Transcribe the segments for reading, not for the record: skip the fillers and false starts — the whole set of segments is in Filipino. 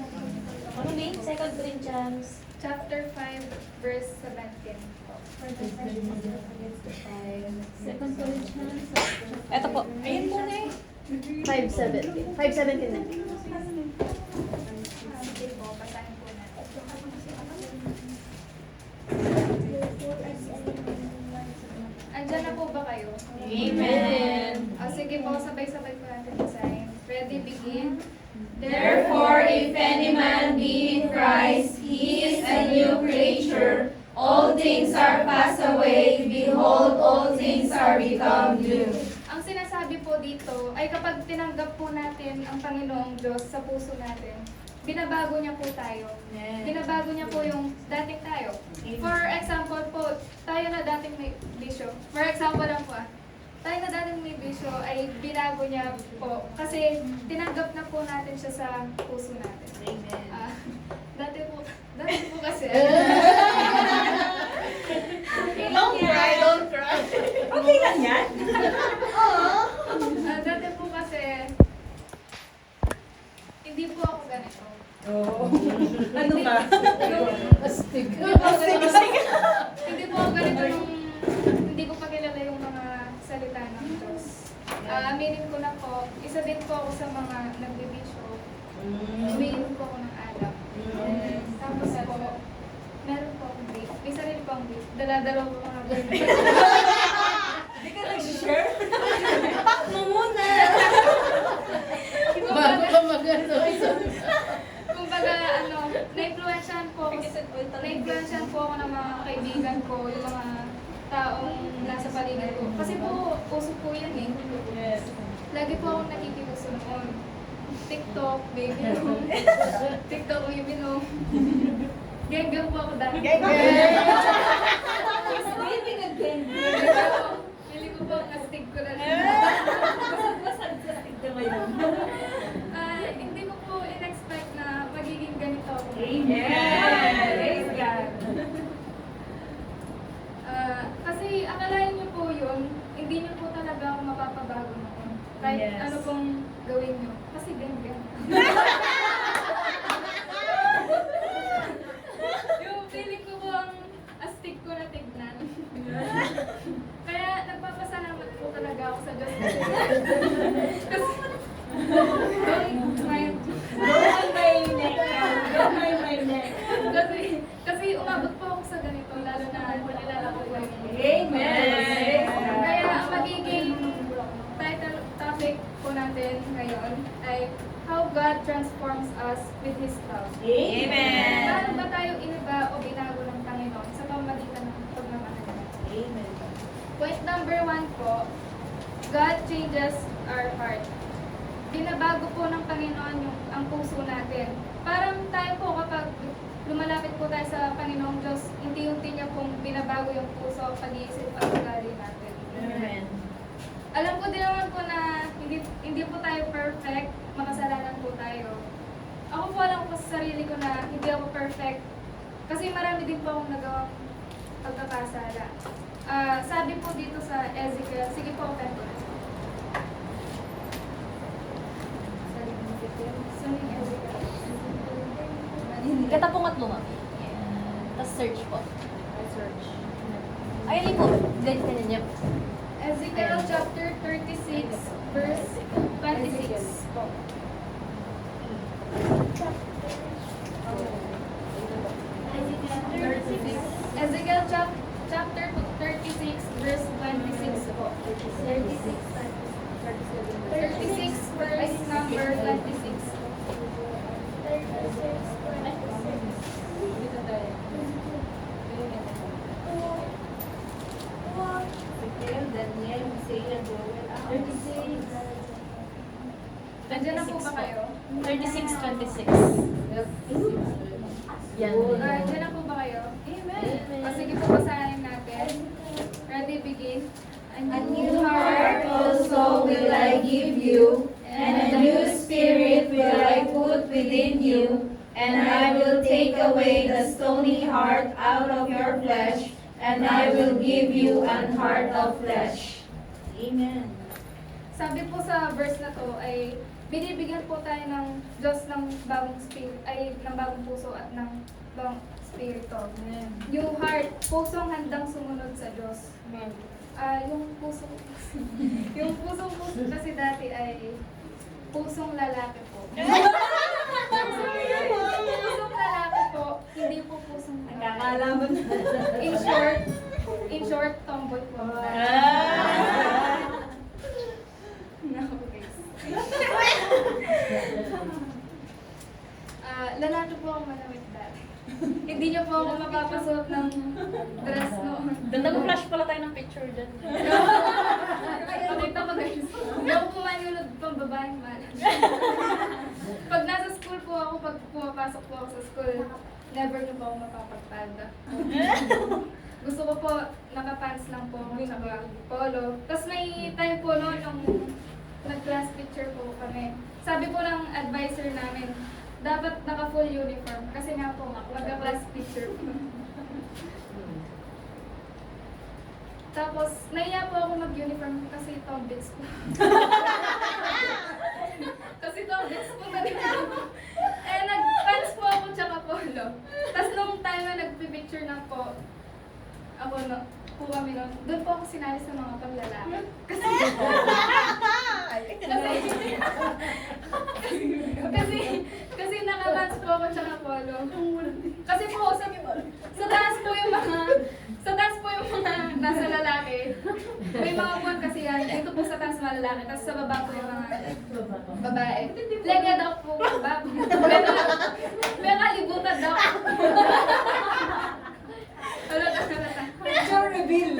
Ano name? 2 Corinthians. Chapter 5, verse 17. Second Corinthians. Ito po. Ayun po na eh. 5:17. 5:17 na. Sige po, basahin po natin. Andyan na po ba kayo? Amen. Sige po, sabay-sabay po natin basahin. Ready, begin. Therefore, if any man be in Christ, he is a new creature. All things are passed away. Behold, all things are become new. Ang sinasabi po dito ay kapag tinanggap po natin ang Panginoong Diyos sa puso natin, binabago niya po tayo. Binabago niya po yung dating tayo. For example po, tayo na dating may bisyo. For example lang po tayo na dating may bisyo ay binago niya po kasi tinanggap na po natin siya sa puso natin. Amen. Dati po kasi Don't cry, don't cry. Okay lang yan. dati po kasi hindi po ako ganito. Ano ka? Astig. Hindi po ako ganito nung hindi ko pa kilala yung mga salita ng Diyos. Aminin ko na po, isa din po ako sa mga nagbibisyo. Umiinom po ako ng alak. Tapos po, meron po akong vape. May sarili po akong vape. Dala-dala ko mga vape. Hindi ka nag-share? Pack mo muna. Bago ka mag-ano. Kumbaga, na-influensyahan po ako ng mga kaibigan ko, yung mga taong nasa paligid ko. Kasi po, uso po yan eh. Yes. Lagi po akong nakikiuso noon. TikTok, baby no. TikTok, baby no. Geng-geng po ako dati. Sleeping again. Pili ko po, astig ko na Basag sa tigda ngayon. Hindi ko po in-expect na magiging ganito ako. Amen. Praise God. Kasi akalain niyo po yun, hindi niyo po talaga ako mapapabago noon. Kahit Yes. ano pong gawin niyo. Kasi geng-geng. Yung feeling ko po ang astig ko na tignan. Kaya nagpapasalamat po talaga ako sa Diyos kasi Don't mind my neck. kasi umabot po ako sa ganito lalo na nilala ko po yung Amen. Kaya ang magiging title topic po natin ngayon ay How God Transforms Us with His Love. Amen. Paano ba tayo iniba o binago ng Panginoon sa pamamagitan ng pagmamahal? Amen. Point number 1 po, God changes our heart. Binabago po ng Panginoon ang puso natin. Parang tayo po kapag lumalapit po tayo sa Panginoong Diyos, unti-unti niya pong binabago yung puso, pag-iisip at ugali natin. Amen. Alam ko din naman po na hindi po tayo perfect, makasalanan po tayo. Ako po alam ko sa sarili ko na hindi ako perfect kasi marami din po akong nagawang pagkakasala. Sabi po dito sa Ezekiel, sige po, open ko na. Saan yung Ezekiel? Kata po ngatlo, ma'am. Tapos search po. Search. Ayun po. Ganyan ka niya. Ezekiel chapter 36, verse 26 po. Ezekiel chapter 36, verse 26 po. 36, verse number 26. Daniel, Hosea, Joel. Nandiyan na po ba kayo? 36:26. Yan. Nandiyan na po ba kayo? Amen. Sige po, basahin natin. Ready, begin. A new heart also will I give you, and a new spirit will I put within you, and I will take away the stony heart out of your flesh, and I will give you an heart of flesh. Amen. Sabi po sa verse na to ay binibigyan po tayo ng Diyos ng bagong spirit, ay ng bagong puso at ng bagong spirito. Yung heart, pusong handang sumunod sa Diyos. Yung puso yung puso kasi dati ay pusong lalaki po. Pusong lalaki po, hindi po pusong lalaki. Nakakalaban. In short, tomboy po. No, guys. Lalaki po ako manawit dati. Hindi niyo po ako mapapasuot ng dress noon. Nag-flash pala tayo ng picture dyan. Pakita mo guys. Hindi ako pumanunod pang babaeng man. Pag nasa school po ako, pag pumapasok po ako sa school, never niyo po ako mapapagpalda. Gusto ko po, nakapants lang po ako, tsaka polo. Tapos may time po noon, nung nag-class picture po kami. Sabi po ng advisor namin, dapat naka-full uniform. Kasi nga po, magka-class picture po. Tapos, naiya po ako mag-uniform kasi tomboys po. Kasi tomboys po na din ako. Eh, nag-pants po ako tsaka polo. Tapos nung time na nag-picture na po, ako no, po kami nun, doon po ako sinali sa mga panglalaki. Kasi naka-pants po ako tsaka polo. Kasi po, sa taas po yung mga nasa lalaki. May mga buwan kasi yan. Ito po sa taas mga lalaki, tapos sa baba po yung mga babae. Lagyan daw po baba. May kalibutan daw. Halata. Picture reveal.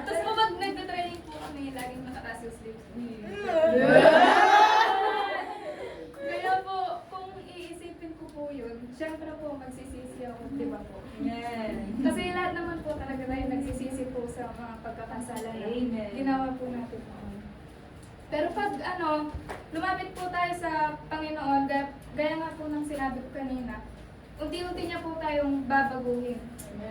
Tapos po pag nagtatraining po kami, laging nakataas yung sleeves. Kaya po, kung iisipin ko po yun, syempre po magsisisi ako, di ba po? Kasi lahat naman po talaga tayo nagsisisi po sa mga pagkakasalan na Amen. ginawa po natin noon. Pero pag lumapit po tayo sa Panginoon, gaya nga po ng sinabi ko kanina, unti-unti niya po tayong babaguhin.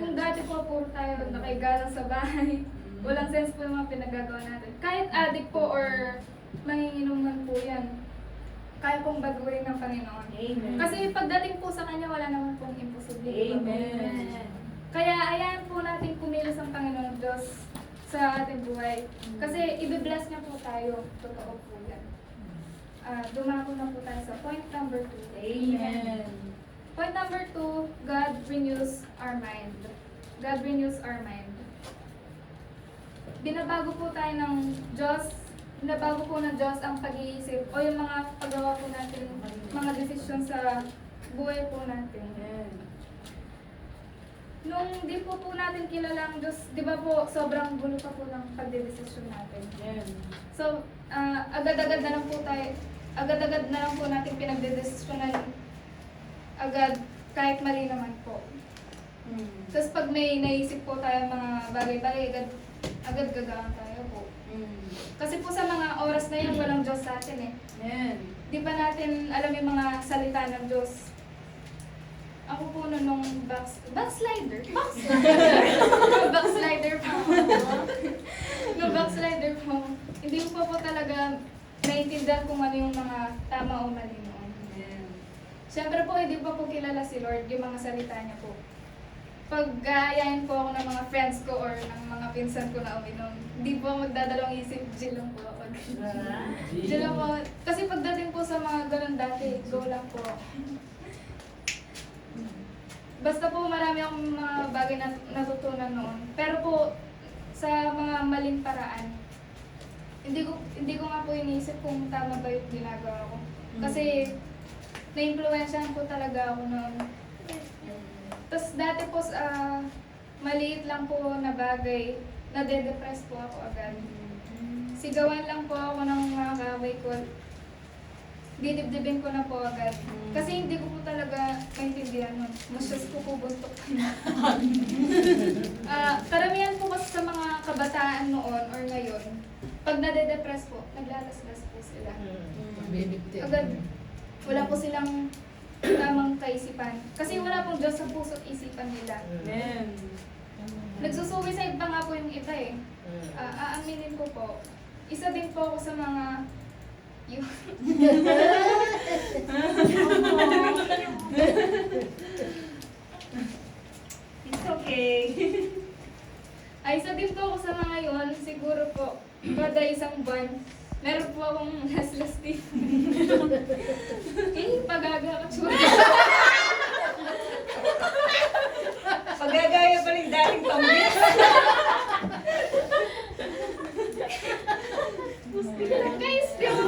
Kung dati po puro tayo nakigalang sa bahay, walang sense po yung mga pinagagawa natin. Kahit addict po or manginginuman po yan, kaya pong baguhin ng Panginoon. Amen. Kasi pagdating po sa Kanya, wala naman pong imposible. Amen. Kaya ayan po natin kumilos ang Panginoon Diyos sa ating buhay. Kasi i-bless niya po tayo. Totoo po yan. Dumako na po tayo sa point number 2. Amen. Point number 2, God renews our mind. God renews our mind. Binabago po tayo ng Diyos, binabago po ng Diyos ang pag-iisip o yung mga paggawa po natin, mga desisyon sa buhay po natin. Nung di po natin kilala ang Diyos, di ba po, sobrang gulo pa po ng pagdedesisyon natin. So, agad-agad na lang po natin pinagdedesisyonan agad, kahit mali naman po. Tapos pag may naisip po tayo mga bagay-bagay, agad gagawin tayo po. Kasi po sa mga oras na yun, walang Diyos sa atin eh. Di pa natin alam yung mga salita ng Diyos. Ako po nung backslider. Nung backslider po, hindi ko po talaga naiintindihan kung ano yung mga tama o mali noon. Siyempre po, hindi pa po kilala si Lord, yung mga salita niya po. Pag gaayain po ako ng mga friends ko or ng mga pinsan ko na uminom, hindi po ako magdadalawang isip, Jill lang po ako. Jill lang po. Kasi pagdating po sa mga ganun dati, go lang po. Basta po marami akong mga bagay na natutunan noon. Pero po, sa mga maling paraan, hindi ko nga po iniisip kung tama ba yung ginagawa ko. Kasi, na-influensyahan po talaga ako noon. Tapos dati po, maliit lang po na bagay, nade-depress po ako agad. Sigawan lang po ako ng mga kaway ko. Didibdibin ko na po agad. Kasi hindi ko po talaga maintindihan nun. Masyas ko po buntok. Karamihan po kasi sa mga kabataan noon or ngayon, pag nade-depress po, naglalaslas po sila. Agad, wala po silang tamang kaisipan. Kasi wala pong Diyos sa puso't isipan nila. Nagsusuicide pa nga po yung iba eh. Aaminin ko po, isa din po ako sa mga Yung, It's okay. ay, isa din po ako sa mga yun, siguro po, kada isang buwan, meron po akong last tip. Pagaga ka tsura. Pagagaya pa rin dating tambis. Guys, di ako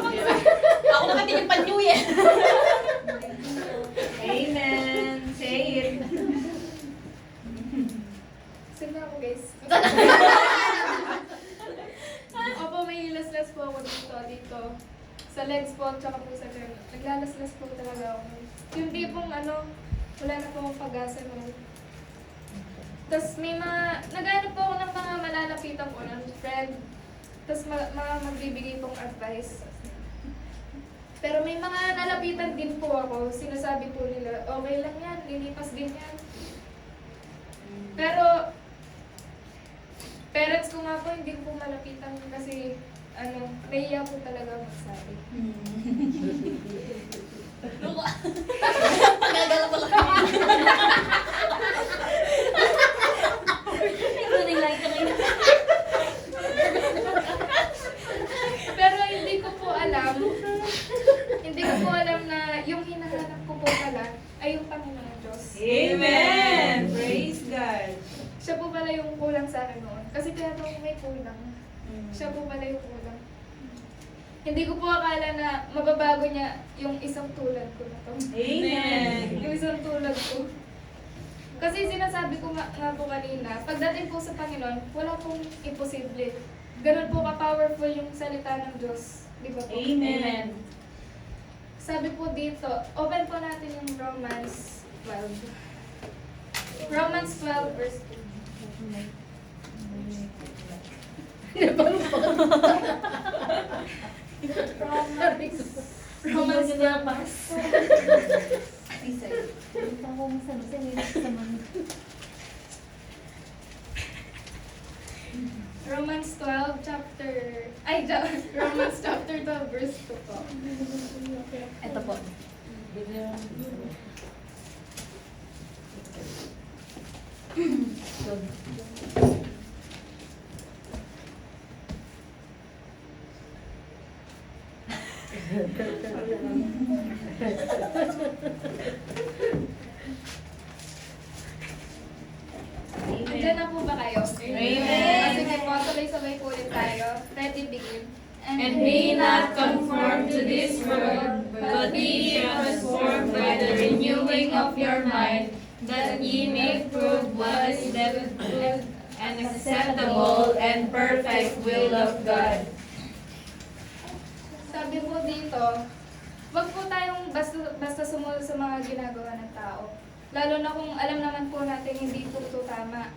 Ako nakatingin pa New Year. Amen. Say it. Sino ako, guys? Opo, may laslas po ako dito. Sa legs po, tsaka po sa chair. Naglalaslas po talaga ako. Yung tipong wala na po akong pag-asa naman. Tapos may naghanap po ako ng mga malalapitan ko ng friend. Tapos magbibigay pong advice. Pero may mga nalapitan din po ako. Sinasabi po nila, okay lang yan, lilipas din yan. Pero, parents ko nga po hindi ko po malapitan kasi nahiya po talaga magsabi. Gagala pala kami. Running light ka ngayon. Pero hindi ko po alam na yung hinahanap ko po pala ay yung Panginoon Diyos. Amen. Praise God. Siya po pala yung kulang sa akin noon. Kasi kaya po may kulang. Siya po pala yung kulang. Hindi ko po akala na mababago niya yung isang tulad ko na to. Amen. Yung isang tulad ko. Kasi sinasabi ko nga po kanina, pagdating po sa Panginoon, wala pong imposible. Ganun po ka-powerful yung salita ng Diyos. Di ba po? Amen. Sabi po dito, open po natin yung Romans 12. Romans 12 verse 2. Romans 12. Romans 12 chapter Romans chapter 12 verse 2 po. Ito po. Andiyan na po ba kayo? Amen. Sige po, sabay-sabay po ulit tayo. Ready, begin. And be not conformed to this world, but be ye transformed by the renewing of your mind, that ye may prove what is the good and acceptable and perfect will of God. Sabi po dito, wag po tayong basta sumunod sa mga ginagawa ng tao. Lalo na kung alam naman po natin hindi po ito tama.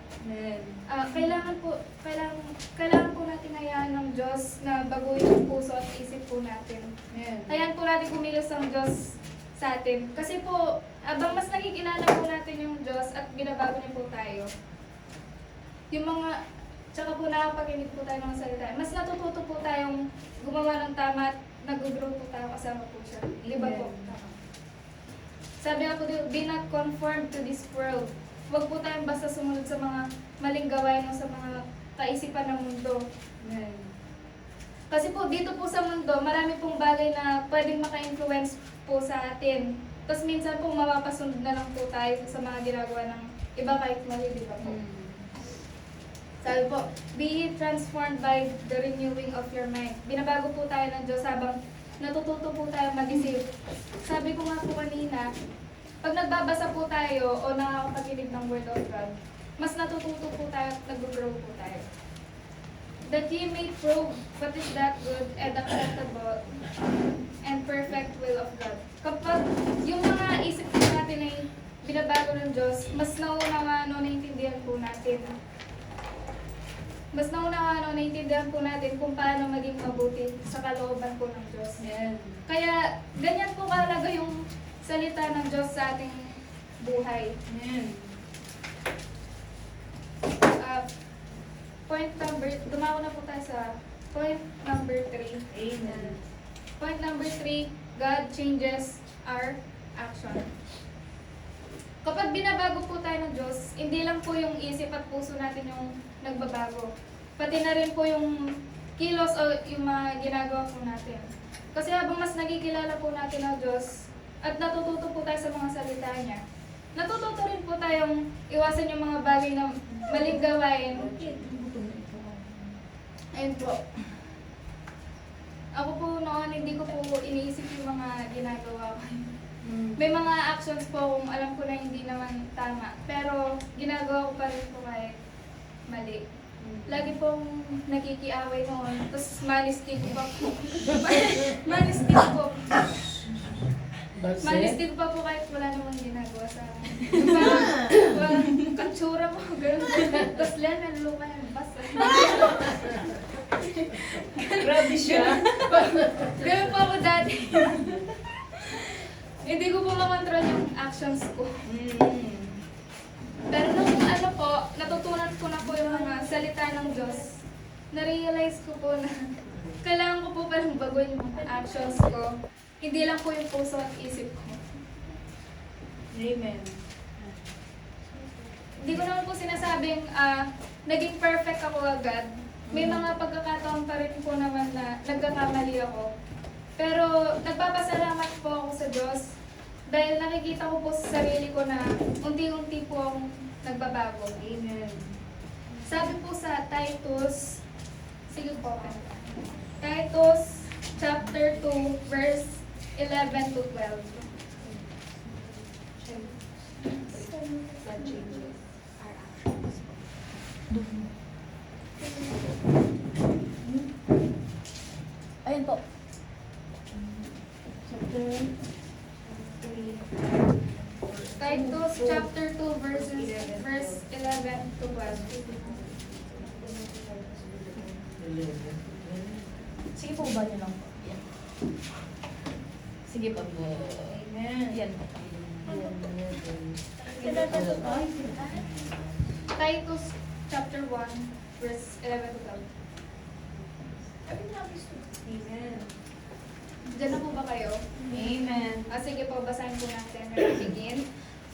Kailangan po natin hayaan ng Diyos na baguhin ang puso at isip po natin. Hayaan po natin kumilos ang Diyos sa atin. Kasi po, abang mas nakikilala po natin yung Diyos at binabago niya po tayo. Yung mga, tsaka po nakapakinig po tayo ng salita. Mas natututo po tayong gumawa ng tama at nag-grow po tayo kasama po siya. Di ba po? Sabi nga po dito, be not conformed to this world. Huwag po tayong basta sumunod sa mga maling gawain o sa mga kaisipan ng mundo. Kasi po dito po sa mundo, marami pong bagay na pwedeng maka-influence po sa atin. Tapos minsan po mapapasunod na lang po tayo sa mga ginagawa ng iba kahit mali, di ba po? Sabi po, be ye transformed by the renewing of your mind. Binabago po tayo ng Diyos habang natututo po tayo mag-isip. Sabi ko nga po kanina, pag nagbabasa po tayo o nakakapakinig ng Word of God, mas natututo po tayo at nag-grow po tayo. That ye may prove what is that good and acceptable and perfect will of God. Kapag yung mga isip po natin ay binabago ng Diyos, mas naiintindihan po natin. Mas naiintindihan po natin kung paano maging mabuti sa kalooban po ng Diyos. Kaya ganyan po kahalaga yung salita ng Diyos sa ating buhay. Dumako na po tayo sa point number 3. Amen. Point number 3, God changes our action. Kapag binabago po tayo ng Diyos, hindi lang po yung isip at puso natin yung nagbabago. Pati na rin po yung kilos o yung mga ginagawa po natin. Kasi habang mas nagkikilala po natin ang Diyos at natututo po tayo sa mga salita niya, natututo rin po tayong iwasan yung mga bagay na maling gawain. Ayun po. Ako po noon, hindi ko po iniisip yung mga ginagawa ko. May mga actions po kung alam ko na hindi naman tama. Pero ginagawa ko pa rin po kahit mali. Lagi pong nakikiaway noon. Tapos manistig pa po. Manistig po. Manistig pa po kahit wala namang ginagawa sa akin. Parang katsura mo. Ganun. Tapos lang, naluluka yung basa. Grabe siya. Ganun po ako dati. Hindi ko po makontrol yung actions ko. Pero nung ano po, natutunan ko na po yung mga salita ng Diyos, na-realize ko po na kailangan ko po palang baguhin yung actions ko. Hindi lang po yung puso at isip ko. Amen. Hindi ko naman po sinasabing naging perfect ako agad. May mga pagkakataon pa rin po naman na nagkakamali ako. Pero nagpapasalamat po ako sa Diyos dahil nakikita ko po sa sarili ko na unti-unti po akong nagbabago. Amen. Sabi po sa Titus, sige po, Titus chapter 2 verse 11 to 12. God changes our actions. Ayun po. Titus chapter 2 verse 11 to 12. Sige po, ba niyo lang po. Yan. Sige po. Amen. Yan po. Titus chapter 1 verse 11 to 12. Amen. Diyan na po ba kayo? Amen. Sige po, basahin po natin. We'll begin.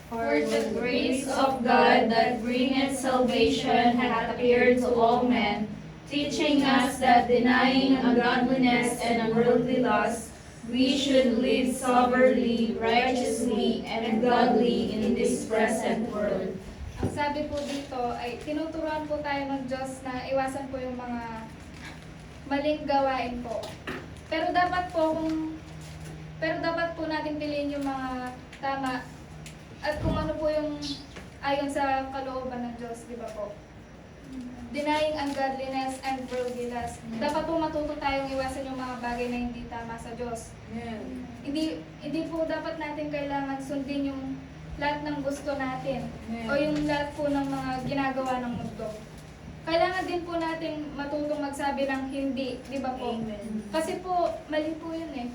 For the grace of God that bringeth salvation hath appeared to all men, teaching us that denying ungodliness and worldly lust, we should live soberly, righteously, and godly in this present world. Ang sabi po dito ay tinuturuan po tayo ng Diyos na iwasan po yung mga maling gawain po. Pero dapat po natin piliin yung mga tama at kung ano po yung ayon sa kalooban ng Diyos, di ba po? Denying ungodliness and worldly lust. Dapat po matuto tayong iwasan yung mga bagay na hindi tama sa Diyos. Amen. Hindi po dapat natin kailangan sundin yung lahat ng gusto natin Amen. o yung lahat po ng mga ginagawa ng mundo. Kailangan din po natin matutong magsabi ng hindi, di ba po? Amen. Kasi po, mali po yun eh.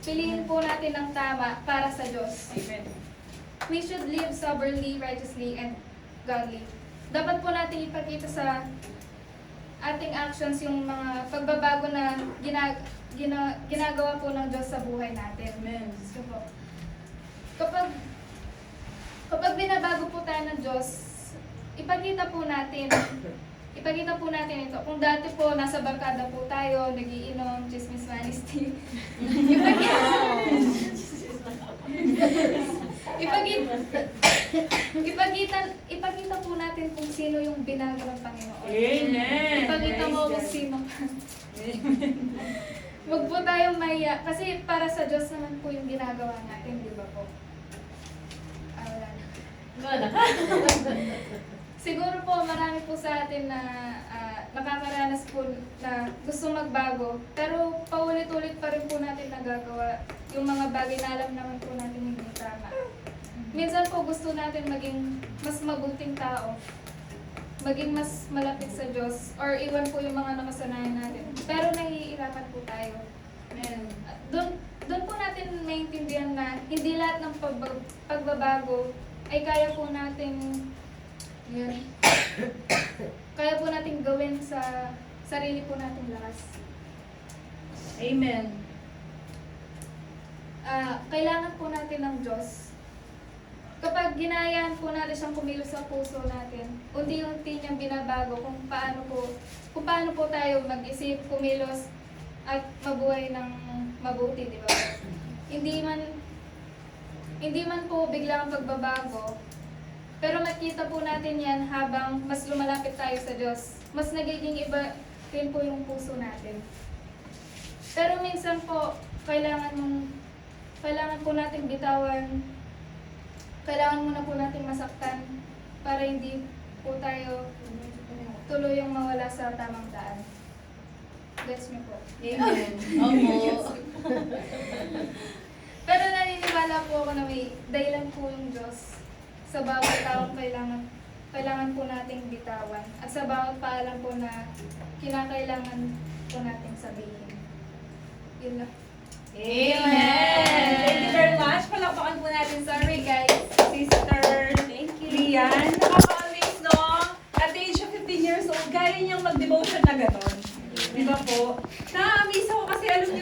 Piliin po natin ang tama para sa Diyos. Amen. We should live soberly, righteously, and godly. Dapat po natin ipakita sa ating actions yung mga pagbabago na ginagawa po ng Diyos sa buhay natin. Amen. So po, kapag binabago po tayo ng Diyos, ipakita po natin ito. Kung dati po nasa barkada po tayo, nagiinom, chismis manisty. Ipakita po natin kung sino yung binago ng Panginoon. Amen. Ipakita mo kung sino ka. Huwag po tayong mahiya. Kasi para sa Diyos naman po yung ginagawa natin, di ba po? Wala na. Wala. Siguro po marami po sa atin na nakakaranas po na gusto magbago. Pero paulit-ulit pa rin po natin nagagawa yung mga bagay na alam naman po natin hindi tama. Minsan po gusto natin maging mas mabuting tao. Maging mas malapit sa Diyos. Or iwan po yung mga nakasanayan natin. Pero nahihirapan po tayo. Doon po natin maintindihan na hindi lahat ng pagbabago ay kaya po natin kaya po natin gawin sa sarili po nating lakas. Amen. kailangan po natin ng Diyos. Kapag ginayaan po natin siyang kumilos sa puso natin, unti-unti niyang binabago kung paano po tayo mag-isip, kumilos, at mabuhay ng mabuti, di ba? Hindi man po biglang pagbabago, pero makita po natin yan habang mas lumalapit tayo sa Diyos. Mas nagiging iba rin po yung puso natin. Pero minsan po, kailangan po natin bitawan, kailangan muna po natin masaktan para hindi po tayo tuluyang mawala sa tamang daan. Gets niyo po. Amen. Opo. Pero naniniwala po ako na may dahilan po yung Diyos sa bawat taong kailangan po nating bitawan at sa bawat paalam po na kinakailangan po nating sabihin. Yun lang. Amen! Thank you very much. Palakpakan po natin. Sorry guys, Sister Lian. Nakaka-amaze, no? At the age of 15 years old, kaya niyang mag-devotion na gano'n. Di ba po? Na-amaze ako kasi alam niyo